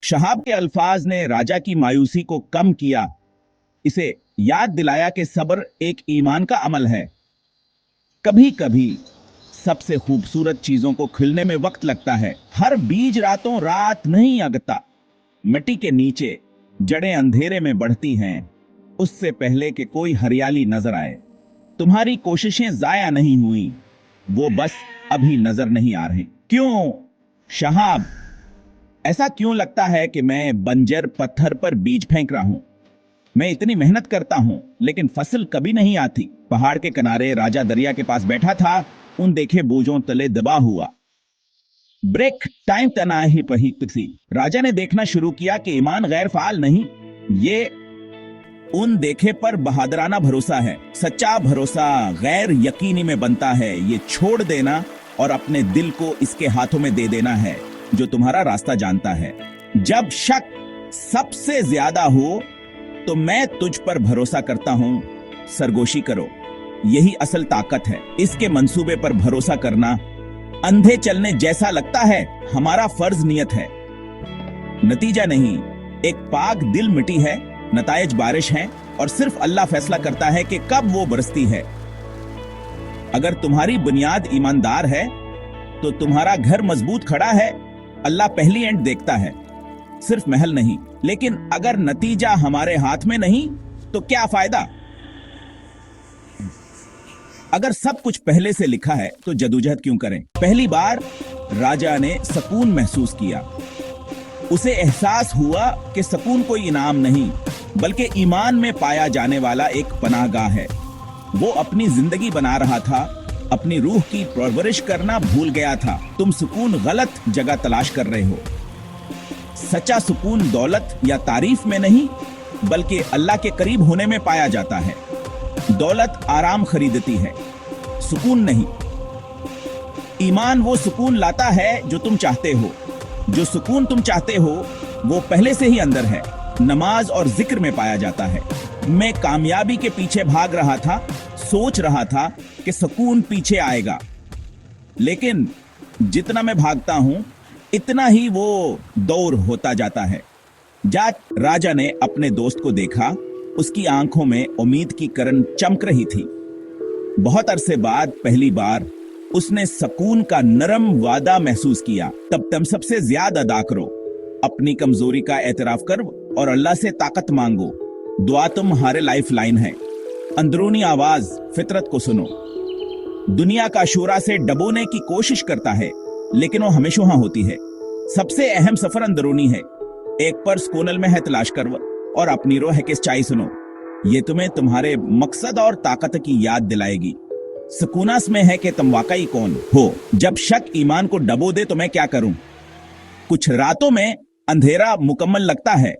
शहाब के अल्फाज ने राजा की मायूसी को कम किया, इसे याद दिलाया कि सब्र एक ईमान का अमल है। कभी कभी सबसे खूबसूरत चीजों को खिलने में वक्त लगता है। हर बीज रातों रात नहीं अगता। मिट्टी के नीचे जड़ें अंधेरे में बढ़ती हैं, उससे पहले कि कोई हरियाली नजर आए। तुम्हारी कोशिशें जाया नहीं हुई, वो बस अभी नजर नहीं आ रहे। क्यों शहाब, ऐसा क्यों लगता है कि मैं बंजर पत्थर पर बीज फेंक रहा हूं? मैं इतनी मेहनत करता हूं लेकिन फसल कभी नहीं आती। पहाड़ के किनारे राजा दरिया के पास बैठा था, उन देखे बोझों तले दबा हुआ। ब्रेक टाइम तना ही पही किसी। राजा ने देखना शुरू किया कि ईमान गैर फाल नहीं, ये उन देखे पर बहादराना भरोसा है। सच्चा भरोसा गैर यकीनी में बनता है। ये छोड़ देना और अपने दिल को इसके हाथों में दे देना है जो तुम्हारा रास्ता जानता है। जब शक सबसे ज्यादा हो तो मैं तुझ पर भरोसा करता हूं, सरगोशी करो। यही असल ताकत है। इसके मंसूबे पर भरोसा करना अंधे चलने जैसा लगता है। हमारा फर्ज नियत है, नतीजा नहीं। एक पाक दिल मिट्टी है, नतायज बारिश है, और सिर्फ अल्लाह फैसला करता है कि कब वो बरसती है। अगर तुम्हारी बुनियाद ईमानदार है तो तुम्हारा घर मजबूत खड़ा है। अल्लाह पहली एंड देखता है, सिर्फ महल नहीं। लेकिन अगर नतीजा हमारे हाथ में नहीं तो क्या फायदा? अगर सब कुछ पहले से लिखा है तो जदोजहद क्यों करें? पहली बार राजा ने सुकून महसूस किया। उसे एहसास हुआ कि सुकून कोई इनाम नहीं बल्कि ईमान में पाया जाने वाला एक पनाहगाह है। वो अपनी जिंदगी बना रहा था, अपनी रूह की परवरिश करना भूल गया था। तुम सुकून गलत जगह तलाश कर रहे हो। सच्चा सुकून दौलत या तारीफ में नहीं बल्कि अल्लाह के करीब होने में पाया जाता है। दौलत आराम खरीदती है, सुकून नहीं। ईमान वो सुकून लाता है जो तुम चाहते हो। जो सुकून तुम चाहते हो वो पहले से ही अंदर है, नमाज और जिक्र में पाया जाता है। मैं कामयाबी के पीछे भाग रहा था, सोच रहा था कि सुकून पीछे आएगा, लेकिन जितना मैं भागता हूं इतना ही वो दौर होता जाता है। राजा ने अपने दोस्त को देखा। उसकी आंखों में उम्मीद की किरण चमक रही थी। बहुत अरसे बाद पहली बार उसने सुकून का नरम वादा महसूस किया। तब तुम सबसे ज्यादा अदा करो, अपनी कमजोरी का एतराफ कर और अल्लाह से ताकत मांगो। दुआ तुम्हारे लाइफ लाइन है। अंदरूनी आवाज फितरत को सुनो। दुनिया का शोरा से डबोने की कोशिश करता है लेकिन वो हमेशा होती है। सबसे अहम सफर अंदरूनी है। एक पर्स कोनल में है, तलाश कर और अपनी रोह की सच्चाई सुनो। ये तुम्हें तुम्हारे मकसद और ताकत की याद दिलाएगी। सुकूनास में है कि तुम वाकई कौन हो। जब शक ईमान को डबो दे तो मैं क्या करूं? कुछ रातों में अंधेरा मुकम्मल लगता है,